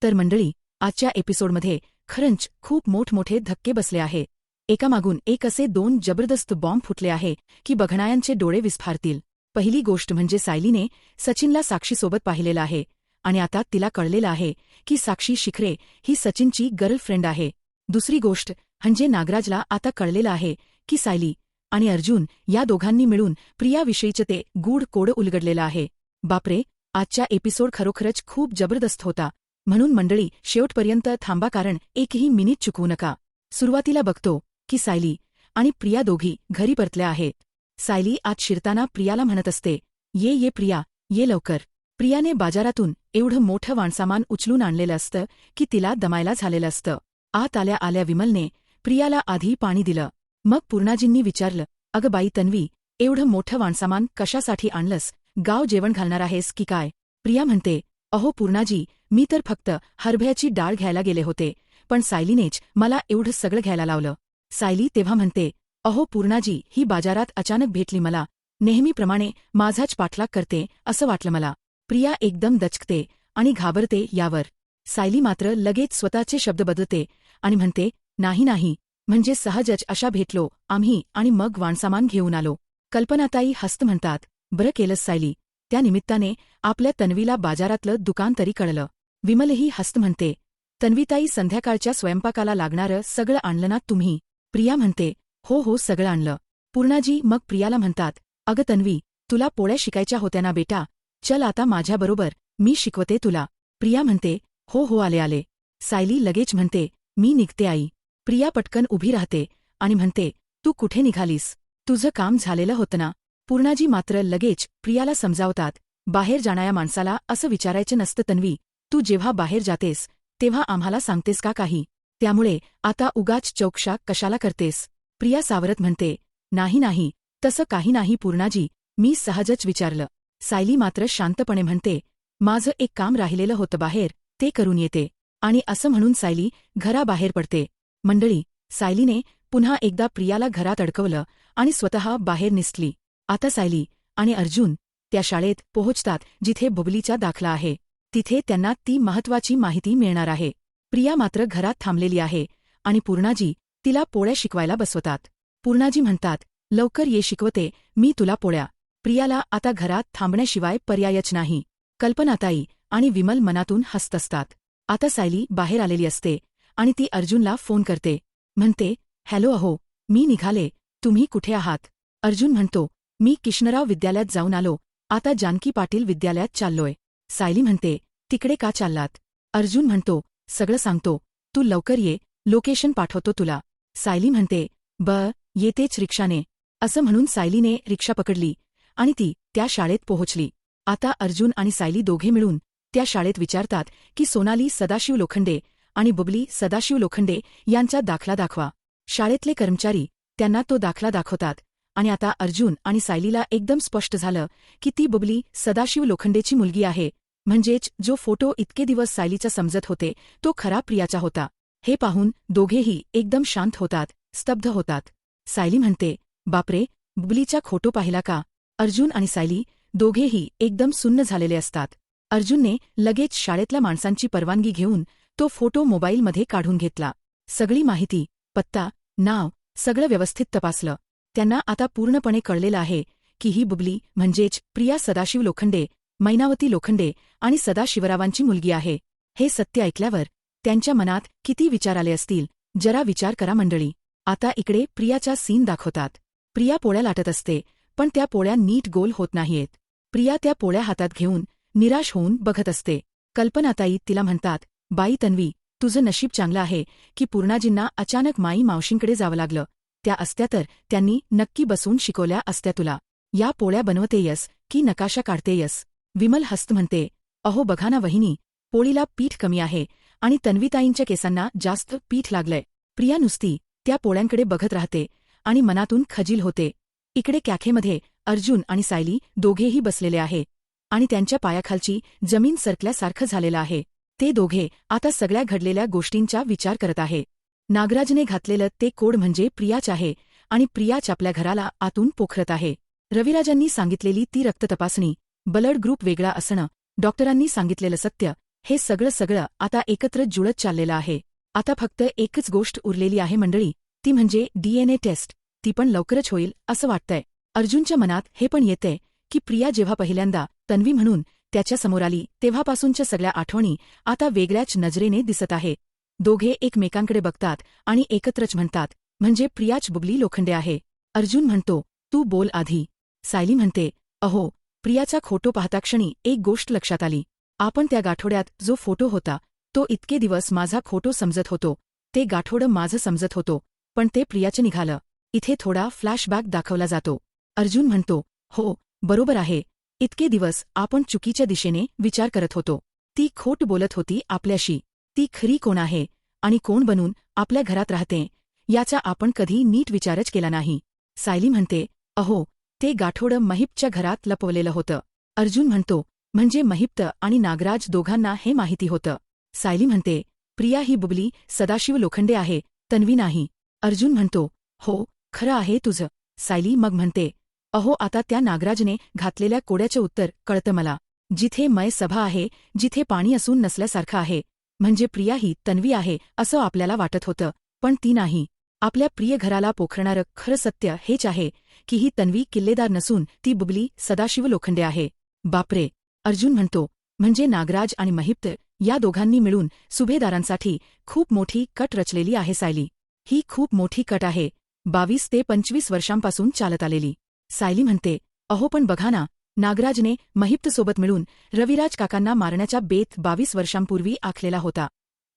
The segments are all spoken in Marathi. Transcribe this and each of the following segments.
तर मंडळी, आजच्या एपिसोडमध्ये खरंच खूप मोठमोठे धक्के बसले आहे. एकामागून एक असे 2 जबरदस्त बॉम्ब फुटले आहे की बघणाऱ्यांचे डोळे विस्फारतील. पहिली गोष्ट म्हणजे सायलीने सचिनला साक्षीसोबत पाहिलेलं आहे आणि आता तिला कळलेलं आहे की साक्षी शिखरे ही सचिनची गर्लफ्रेंड आहे. दुसरी गोष्ट म्हणजे नागराजला आता कळलेलं आहे की सायली आणि अर्जुन या दोघांनी मिळून प्रियाविषयीचे ते गूढ कोड उलगडलेलं आहे. बापरे, आजचा एपिसोड खरोखरच खूप जबरदस्त होता. म्हणून मंडळी, शेवटपर्यंत थांबा, कारण एकही मिनिट चुकवू नका. सुरुवातीला बघतो की सायली आणि प्रिया दोघी घरी परतल्या आहेत. सायली आत शिरताना प्रियाला म्हणत असते, ये प्रिया, ये लवकर. प्रियाने बाजारातून एवढं मोठं वाणसामान उचलून आणलेलं असतं की तिला दमायला झालेलं असतं. आत आल्या आल्या विमलने प्रियाला आधी पाणी दिलं. मग पूर्णाजींनी विचारलं, अगं बाई तन्वी, एवढं मोठं वाणसामान कशासाठी आणलंस? गाव जेवण घालणार आहेस की काय? प्रिया म्हणते, अहो पूर्णाजी, मी तर फक्त हरभऱ्याची डाळ घ्यायला गेले होते, पण सायलीनेच मला एवढं सगळं घ्यायला लावलं. सायली तेव्हा म्हणते, अहो पूर्णाजी, ही बाजारात अचानक भेटली मला. नेहमीप्रमाणे माझाच पाठलाग करते असं वाटलं मला. प्रिया एकदम दचकते आणि घाबरते यावर. सायली मात्र लगेच स्वतःचे शब्द बदलते आणि म्हणते, नाही, म्हणजे सहजच अशा भेटलो आम्ही आणि मग वाणसामान घेऊन आलो. कल्पनाताई हस्त म्हणतात, बरं केलंस सायली, त्या निमित्ताने आपल्या तन्वीला बाजारातलं दुकान तरी कळलं. विमलही हस्त म्हणते, तन्वीताई, संध्याकाळच्या स्वयंपाकाला लागणारं सगळं आणलं ना तुम्ही? प्रिया म्हणते, हो सगळं आणलं. पूर्णाजी मग प्रियाला म्हणतात, अगं तन्वी, तुला पोळ्या शिकायच्या होत्या ना बेटा, चल आता माझ्याबरोबर, मी शिकवते तुला. प्रिया म्हणते, हो आले. सायली लगेच म्हणते, मी निघते आई. प्रिया पटकन उभी राहते आणि म्हणते, तू कुठे निघालीस? तुझं काम झालेलं होतं ना? पूर्णाजी मात्र लगेच प्रियाला समजावतात, बाहेर जाणाऱ्या माणसाला असं विचारायचं नसतं तन्वी, तू जेव्हा बाहेर जातेस तेव्हा आम्हाला सांगतेस का काही? त्यामुळे आता उगाच चौकशा कशाला करतेस? प्रिया सावरत म्हणते, नाही, तसं काही नाही पूर्णाजी, मी सहजच विचारलं. सायली मात्र शांतपणे म्हणते, माझं एक काम राहिलेलं होतं बाहेर, ते करून येते. आणि असं म्हणून सायली घराबाहेर पडते. मंडळी, सायलीने पुन्हा एकदा प्रियाला घरात अडकवलं आणि स्वतः बाहेर निसटली. आता सायली आणि अर्जुन त्या शाळेत पोहोचतात जिथे बबलीचा दाखला आहे. तिथे त्यांना ती महत्वाची माहिती मिळणार आहे. प्रिया मात्र घरात थांबलेली आहे आणि पूर्णाजी तिला पोळ्या शिकवायला बसवतात. पूर्णाजी म्हणतात, लवकर ये, शिकवते मी तुला पोळ्या. प्रियाला आता घरात थांबण्याशिवाय पर्यायच नाही. कल्पनाताई आणि विमल मनातून हसत असतात. आता सायली बाहेर आलेली असते आणि ती अर्जुनला फोन करते. म्हणते, हॅलो, अहो, मी निघाले, तुम्ही कुठे आहात? अर्जुन म्हणतो, मी किशनराव विद्यालयात जाऊन आलो, आता जानकी पाटील विद्यालयात चाललोय. सायली म्हणते, तिकडे का चाललात? अर्जुन म्हणतो, सगळं सांगतो, तू लवकर ये, लोकेशन पाठवतो तुला. सायली म्हणते, येतेच रिक्षाने. असं म्हणून सायलीने रिक्षा पकडली आणि ती त्या शाळेत पोहोचली. आता अर्जुन आणि सायली दोघे मिळून त्या शाळेत विचारतात की सोनाली सदाशिव लोखंडे आणि बबली सदाशिव लोखंडे यांचा दाखला दाखवा. शाळेतले कर्मचारी त्यांना तो दाखला दाखवतात आणि आता अर्जुन आणि सायलीला एकदम स्पष्ट झालं की ती बबली सदाशिव लोखंडेची मुलगी आहे. म्हणजेच जो फोटो इतके दिवस सायलीचा समजत होते तो खरा प्रियाचा होता. हे पाहून दोघेही एकदम शांत होतात, स्तब्ध होतात. सायली म्हणते, बापरे, बबलीचा फोटो पाहिला का? अर्जुन आणि सायली दोघेही एकदम सुन्न झालेले असतात. अर्जुनने लगेच शाळेतल्या माणसांची परवानगी घेऊन तो फोटो मोबाईलमध्ये काढून घेतला. सगळी माहिती, पत्ता, नाव सगळं व्यवस्थित तपासलं. त्यांना आता पूर्णपणे कळलेलं आहे की ही बबली म्हणजेच प्रिया सदाशिव लोखंडे, मैनावती लोखंडे आणि सदाशिवरावांची मुलगी आहे. हे सत्य ऐकल्यावर त्यांच्या मनात किती विचार आले असतील, जरा विचार करा मंडळी. आता इकडे प्रियाचा सीन दाखवतात. प्रिया पोळ्या लाटत असते, पण त्या पोळ्या नीट गोल होत नाहीयेत. प्रिया त्या पोळ्या हातात घेऊन निराश होऊन बघत असते. कल्पनाताई तिला म्हणतात, बाई तन्वी, तुझं नशीब चांगलं आहे की पूर्णाजींना अचानक मावशींकडे जावं लागलं. त्या असत्या तर त्यांनी नक्की बसून शिकवल्या असत्या तुला. या पोळ्या बनवतेयस की नकाशा काढतेयस? विमल हस्त म्हणते, अहो बघा ना वहिनी, पोळीला पीठ कमी आहे आणि तन्वीताईंच्या केसांना जास्त पीठ लागलंय. प्रिया नुसती त्या पोळ्यांकडे बघत राहते आणि मनातून खजील होते. इकडे कॅफेमध्ये अर्जुन आणि सायली दोघेही बसलेले आहे आणि त्यांच्या पायाखालची जमीन सरकल्यासारखं झालेलं आहे. ते दोघे आता सगळ्या घडलेल्या गोष्टींचा विचार करत आहे. नागराजने घातलेलं ते कोड म्हणजे प्रियाच आहे आणि प्रियाच आपल्या घराला आतून पोखरत आहे. रविराजांनी सांगितलेली ती रक्त तपासणी, ब्लड ग्रुप वेगळा असणं, डॉक्टरांनी सांगितलेलं सत्य, हे सगळं आता एकत्र जुळत चाललेलं आहे. आता फक्त एकच गोष्ट उरलेली आहे मंडळी, ती म्हणजे DNA टेस्ट. ती पण लवकरच होईल असं वाटतंय. अर्जुनच्या मनात हे पण येतंय की प्रिया जेव्हा पहिल्यांदा तन्वी म्हणून त्याच्या समोर आली तेव्हापासूनच्या सगळ्या आठवणी आता वेगळ्याच नजरेने दिसत आहे. दोघे एकमेकांकडे बघतात आणि एकत्रच म्हणतात, म्हणजे प्रियाच बुबली लोखंडे आहे. अर्जुन म्हणतो, तू बोल आधी. सायली म्हणते, अहो, प्रियाचा फोटो पाहता क्षणी एक गोष्ट लक्षात आली. आपण त्या गाठोड्यात जो फोटो होता तो इतके दिवस माझा फोटो समजत होतो, ते गाठोडं माझं समजत होतो, पण ते प्रियाचं निघालं. इथे थोडा फ्लॅशबॅक दाखवला जातो. अर्जुन म्हणतो, हो बरोबर आहे, इतके दिवस आपण चुकीच्या दिशेने विचार करत होतो. ती खोट बोलत होती आपल्याशी. ती खरी कोण आहे आणि कोण बनून आपल्या घरात राहते याचा आपण कधी नीट विचारच केला नाही. सायली म्हणते, अहो, ते गाठोडं महिपच्या घरात लपवलेलं होतं. अर्जुन म्हणतो, म्हणजे महिप्त आणि नागराज दोघांना हे माहिती होतं. सायली म्हणते, प्रिया ही बुबली सदाशिव लोखंडे आहे, तन्वी नाही. अर्जुन म्हणतो, हो खरं आहे तुझं. सायली मग म्हणते, अहो, आता त्या नागराजने घातलेल्या कोड्याचं उत्तर कळतं मला. जिथे मय सभा आहे, जिथे पाणी असून नसल्यासारखं आहे, म्हणजे प्रिया ही तन्वी आहे असं आपल्याला वाटत होतं, पण ती नाही. आपल्या प्रिय घराला पोखरणारं खरं सत्य हेच आहे की ही तन्वी किल्लेदार नसून ती बुबली सदाशिव लोखंडे आहे. बापरे, अर्जुन म्हणतो, म्हणजे नागराज आणि महिप्त या दोघांनी मिळून सुभेदारांसाठी खूप मोठी कट रचलेली आहे. सायली, ही खूप मोठी कट आहे, 22 ते 25 वर्षांपासून चालत आलेली. सायली म्हणते, अहो पण बघा ना, नागराजने महिप्तसोबत मिळून रविराज काकांना मारण्याचा बेत 22 वर्षांपूर्वी आखलेला होता.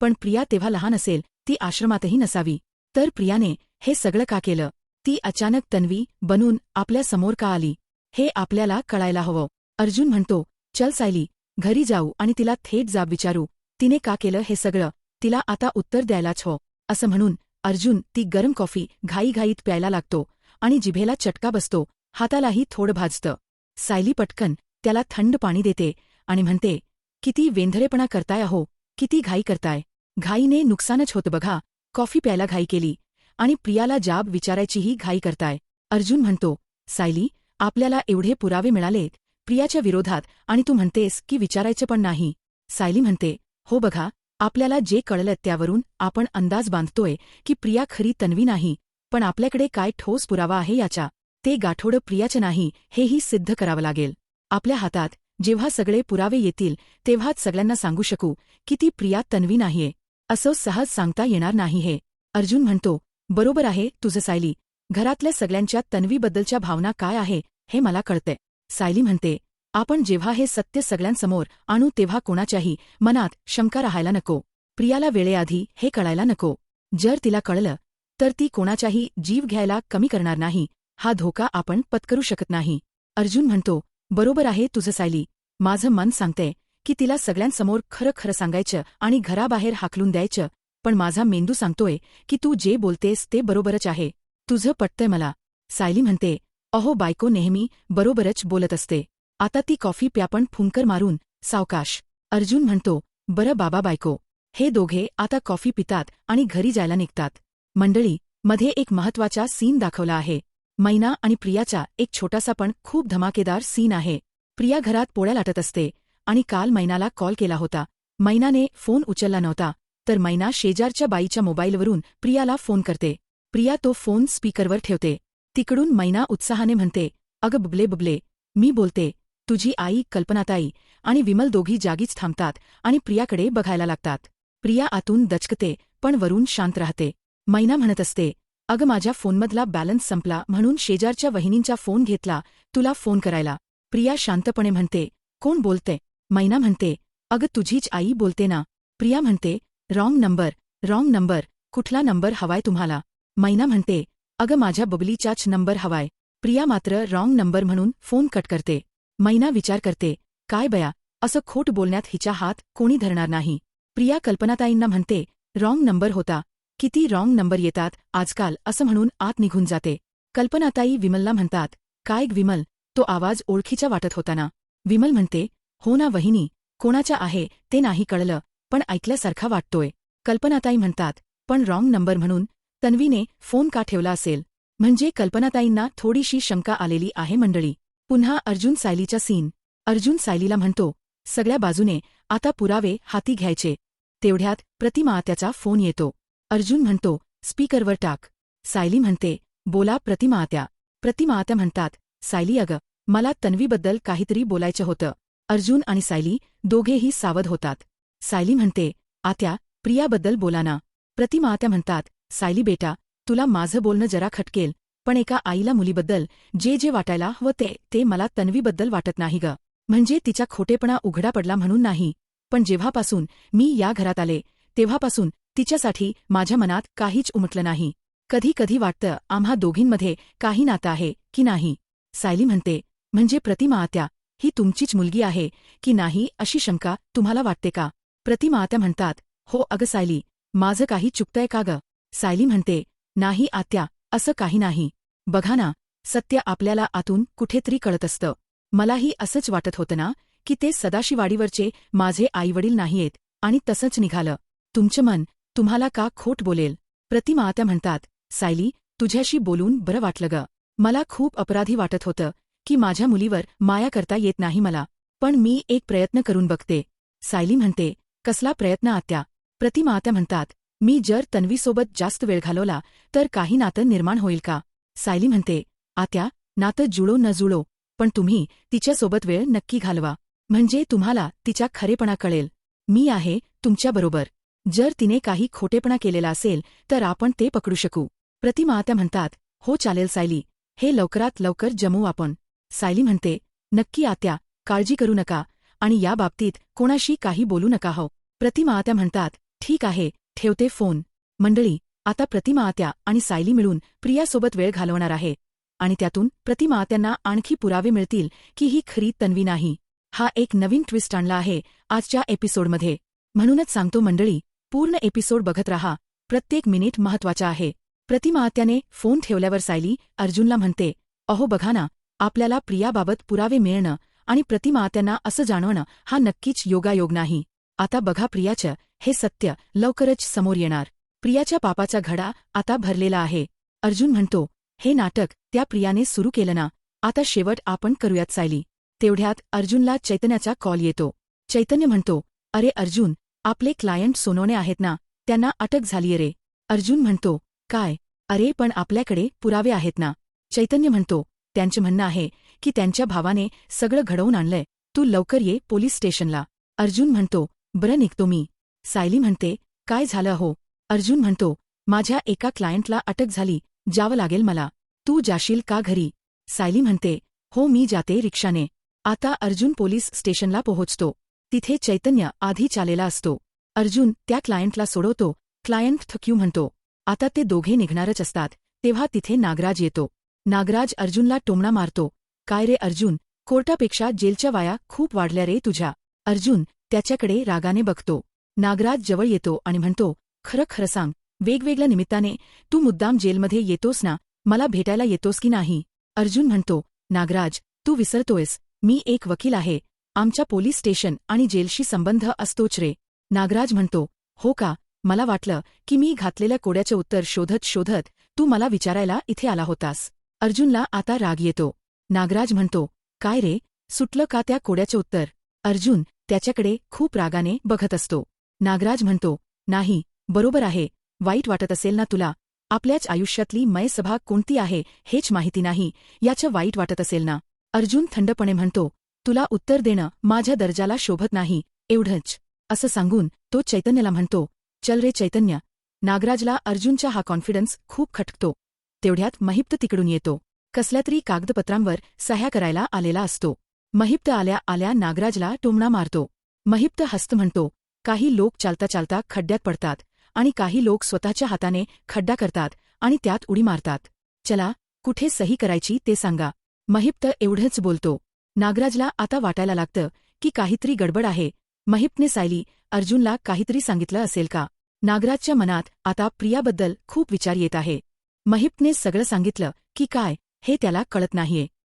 पण प्रिया तेव्हा लहान असेल, ती आश्रमातही नसावी. तर प्रियाने हे सगळं का केलं? ती अचानक तन्वी बनून आपल्या समोर का आली? हे आपल्याला कळायला हवं. अर्जुन म्हणतो, चल सायली, घरी जाऊ आणि तिला थेट जाब विचारू, तिने का केलं हे सगळं, तिला आता उत्तर द्यायलाच हो. असं म्हणून अर्जुन ती गरम कॉफी घाईघाईत प्यायला लागतो आणि जिभेला चटका बसतो, हातालाही थोडं भाजतं. सायली पटकन त्याला थंड पाणी देते आणि म्हणते, किती वेंधळेपणा करताय अहो, किती घाई करताय. घाईने नुकसानच होतं बघा. कॉफी प्यायला घाई केली आणि प्रियाला जाब विचारायचीही घाई करताय. अर्जुन म्हणतो, सायली, आपल्याला एवढे पुरावे मिळालेत प्रियाच्या विरोधात आणि तू म्हणतेस की विचारायचं पण नाही. सायली म्हणते, हो बघा, आपल्याला जे कळलं त्यावरून आपण अंदाज बांधतोय की प्रिया खरी तन्वी नाही, पण आपल्याकडे काय ठोस पुरावा आहे याचा? ते गाठोडं प्रियाचं नाही हेही सिद्ध करावं लागेल. आपल्या हातात जेव्हा सगळे पुरावे येतील तेव्हाच सगळ्यांना सांगू शकू की ती प्रिया तन्वी नाहीये. असं सहज सांगता येणार नाही हे. अर्जुन म्हणतो, बरोबर आहे तुझं सायली, घरातल्या सगळ्यांच्या तन्वीबद्दलच्या भावना काय आहे हे मला कळतंय. सायली म्हणते, आपण जेव्हा हे सत्य सगळ्यांसमोर आणू तेव्हा कोणाच्याही मनात शंका राहायला नको. प्रियाला वेळेआधी हे कळायला नको. जर तिला कळलं तर ती कोणाच्याही जीव घ्यायला कमी करणार नाही. हा धोका आपण पत्करू शकत नाही. अर्जुन म्हणतो, बरोबर आहे तुझं सायली, माझं मन सांगतंय की तिला सगळ्यांसमोर खरं खरं सांगायचं आणि घराबाहेर हाकलून द्यायचं, पण माझा मेंदू सांगतोय की तू जे बोलतेस ते बरोबरच आहे. तुझं पटतंय मला. सायली म्हणते, अहो बायको नेहमी बरोबरच बोलत असते. आता ती कॉफी प्या पण फुंकर मारून, सावकाश. अर्जुन म्हणतो, बरं बाबा बायको. हे दोघे आता कॉफी पितात आणि घरी जायला निघतात. मंडळी, मध्ये एक महत्वाचा सीन दाखवला आहे. मैना आणि प्रियाचा एक छोटासा पण खूप धमाकेदार सीन आहे. प्रिया घरात पोळ्या लाटत असते आणि काल मैनाला कॉल केला होता. मैनाने फोन उचलला नव्हता, तर मैना शेजारच्या बाईच्या मोबाईलवरून प्रियाला फोन करते. प्रिया तो फोन स्पीकरवर ठेवते. तिकडून मैना उत्साहाने म्हणते, अगं बुबले बुबले, मी बोलते. तुझी आई कल्पनाताई आणि विमल दोघी जागीच थांबतात आणि प्रियाकडे बघायला लागतात. प्रिया आतून दचकते पण वरून शांत राहते. मैना म्हणत असते, अगं माझ्या फोनमधला बॅलन्स संपला म्हणून शेजारच्या वहिनींचा फोन घेतला तुला फोन करायला. प्रिया शांतपणे म्हणते, कोण बोलते? मैना म्हणते, अगं तुझीच आई बोलते ना. प्रिया म्हणते, रॉंग नंबर, कुठला नंबर हवाय तुम्हाला? मैना म्हणते, अगं माझ्या बबलीचाच नंबर हवाय. प्रिया मात्र रॉंग नंबर म्हणून फोन कट करते. मैना विचार करते, काय बया, असं खोट बोलण्यात हिचा हात कोणी धरणार नाही. प्रिया कल्पनाताईंना म्हणते, रॉंग नंबर होता. किती रॉंग नंबर येतात आजकाल असं म्हणून आत निघून जाते. कल्पनाताई विमलला म्हणतात, काय विमल, तो आवाज ओळखीचा वाटत होता ना? विमल म्हणते, हो ना वहिनी, कोणाचा आहे ते नाही कळलं, पण ऐकल्यासारखा वाटतोय. कल्पनाताई म्हणतात, पण रॉंग नंबर म्हणून तन्वीने फोन का ठेवला असेल? म्हणजे कल्पनाताईंना थोडीशी शंका आलेली आहे मंडळी. पुन्हा अर्जुन सायलीचा सीन. अर्जुन सायलीला म्हणतो, सगळ्या बाजूने आता पुरावे हाती घ्यायचे. तेवढ्यात प्रतिमा आत्याचा फोन येतो. अर्जुन म्हणतो, स्पीकरवर टाक. सायली म्हणते, बोला प्रतिमा आत्या. प्रतिमा आत्या म्हणतात, सायली अगं, मला तन्वीबद्दल काहीतरी बोलायचं होतं. अर्जुन आणि सायली दोघेही सावध होतात. सायली म्हणते, आत्या, प्रियाबद्दल बोला ना. प्रतिमा आत्या म्हणतात, सायली बेटा, तुला माझं बोलणं जरा खटकेल, पण एका आईला मुलीबद्दल जे वाटायला हवं ते मला तन्वीबद्दल वाटत नाही ग. म्हणजे तिचा खोटेपणा उघडा पडला म्हणून नाही, पण जेव्हापासून मी या घरात आले तेव्हापासून तिच्यासाठी माझ्या मनात काहीच उमटलं नाही. कधी कधी वाटतं आम्हा दोघींमध्ये काही नातं आहे की नाही. सायली म्हणते, म्हणजे प्रतिमा आत्या, ही तुमचीच मुलगी आहे की नाही अशी शंका तुम्हाला वाटते का? प्रतिमा आत्या म्हणतात, हो अगं सायली, माझं काही चुकतंय का ग? सायली म्हणते, नाही आत्या, असं काही नाही. बघा ना, सत्य आपल्याला आतून कुठेतरी कळत असतं. मलाही असंच वाटत होतं ना की ते सदाशिवाडीवरचे माझे आईवडील नाहीयेत, आणि तसंच निघालं. तुमचं मन तुम्हाला का खोट बोलेल? प्रतिमा आत्या म्हणतात, सायली, तुझ्याशी बोलून बरं वाटलं ग. मला खूप अपराधी वाटत होतं की माझ्या मुलीवर माया करता येत नाही मला, पण मी एक प्रयत्न करून बघते. सायली म्हणते, कसला प्रयत्न आत्या? प्रतिमा आत्या म्हणतात, मी जर तन्वीसोबत जास्त वेळ घालवला तर काही नातं निर्माण होईल का? सायली म्हणते, आत्या, नातं जुळो न जुळो, पण तुम्ही तिच्यासोबत वेळ नक्की घालवा, म्हणजे तुम्हाला तिच्या खरेपणा कळेल. मी आहे तुमच्याबरोबर. जर तिने काही खोटेपणा केलेला असेल तर आपण ते पकडू शकू. प्रतिमा आत्या म्हणतात, हो चालेल सायली, हे लवकरात लवकर जमवू आपण. सायली म्हणते, नक्की आत्या, काळजी करू नका, आणि या बाबतीत कोणाशी काही बोलू नका हो. प्रतिमा आत्या म्हणतात, ठीक आहे, ठेवते फोन. मंडळी, आता प्रतिमा आत्या आणि सायली मिळून प्रियासोबत वेळ घालवणार आहे, आणि त्यातून प्रतिमा आत्यांना आणखी पुरावे मिळतील की ही खरी तन्वी नाही. हा एक नवीन ट्विस्ट आणला आहे आजच्या एपिसोडमध्ये. म्हणूनच सांगतो मंडळी, पूर्ण एपिसोड बघत रहा, प्रत्येक मिनिट महत्वाचा आहे. प्रतिमा आत्याने फोन ठेवल्यावर सायली अर्जुनला म्हणते, अहो बघा ना, आपल्याला प्रियाबाबत पुरावे मिळणं आणि प्रतिमा आत्यांना असं जाणवणं हा नक्कीच योगायोग नाही. आता बघा प्रियाचं हे सत्य लवकरच समोर येणार. प्रियाच्या पापाचा घडा आता भरलेला आहे. अर्जुन म्हणतो, हे नाटक त्या प्रियाने सुरू केलं ना, आता शेवट आपण करूयात सायली. तेवढ्यात अर्जुनला चैतन्याचा कॉल येतो. चैतन्य म्हणतो, अरे अर्जुन, आपले क्लायंट सोनवणे आहेत ना, त्यांना अटक झालीये रे. अर्जुन म्हणतो, काय? अरे पण आपल्याकडे पुरावे आहेत ना. चैतन्य म्हणतो, त्यांचं म्हणणं आहे की त्यांच्या भावाने सगळं घडवून आणलंय, तू लवकर ये पोलीस स्टेशनला. अर्जुन म्हणतो, बरं निघतो मी. सायली म्हणते, काय झालं हो? अर्जुन म्हणतो, माझ्या एका क्लायंटला अटक झाली, जावं लागेल मला. तू जाशील का घरी? सायली म्हणते, हो मी जाते रिक्षाने. आता अर्जुन पोलीस स्टेशनला पोहोचतो. तिथे चैतन्य आधी चालेला असतो. अर्जुन त्या क्लायंटला सोडवतो. क्लायंट थक्यू म्हणतो. आता ते दोघे निघणारच असतात तेव्हा तिथे नागराज येतो. नागराज अर्जुनला टोमणा मारतो. काय रे अर्जुन, कोर्टापेक्षा जेलच्या वाया खूप वाढल्या रे तुझ्या. अर्जुन त्याच्याकडे रागाने बघतो. नागराज जवळ येतो आणि म्हणतो, खरं खरं सांग, वेगवेगळ्या निमित्ताने तू मुद्दाम जेलमध्ये येतोस ना, मला भेटायला येतोस की नाही? अर्जुन म्हणतो, नागराज, तू विसरतोयस, मी एक वकील आहे, आमच्या पोलीस स्टेशन आणि जेलशी संबंध असतोच रे. नागराज म्हणतो, हो का, मला वाटलं की मी घातलेल्या कोड्याचं उत्तर शोधत शोधत तू मला विचारायला इथे आला होतास. अर्जुनला आता राग येतो. नागराज म्हणतो, काय रे, सुटलं का त्या कोड्याचं उत्तर? अर्जुन त्याच्याकडे खूप रागाने बघत असतो. नागराज म्हणतो, नाही, बरोबर आहे, वाईट वाटत असेल ना तुला, आपल्याच आयुष्यातली मयसभा कोणती आहे हेच माहिती नाही, याचं वाईट वाटत असेल ना. अर्जुन थंडपणे म्हणतो, तुला उत्तर देणं माझ्या दर्जाला शोभत नाही, एवढंच. असं सांगून तो चैतन्यला म्हणतो, चल रे चैतन्य. नागराजला अर्जुनचा हा कॉन्फिडन्स खूप खटकतो. तेवढ्यात महिप्त तिकडून येतो. कसल्यातरी कागदपत्रांवर सह्या करायला आलेला असतो. महिप्त आल्या आल्या नागराजला टोमणा मारतो. महिप्त हस्त म्हणतो, काही लोक चालता चालता खड्ड्यात पडतात आणि काही लोक स्वतःच्या हाताने खड्डा करतात आणि त्यात उडी मारतात. चला, कुठे सही करायची ते सांगा. महिप्त एवढंच बोलतो. नागराजला आता वाटायला लागतं की काहीतरी गडबड आहे. महिप्तने सायली अर्जुनला काहीतरी सांगितलं असेल का? नागराजच्या मनात आता प्रियाबद्दल खूप विचार येत आहे. महिप्तने सगळं सांगितलं की काय हे त्याला कळत नाहीये.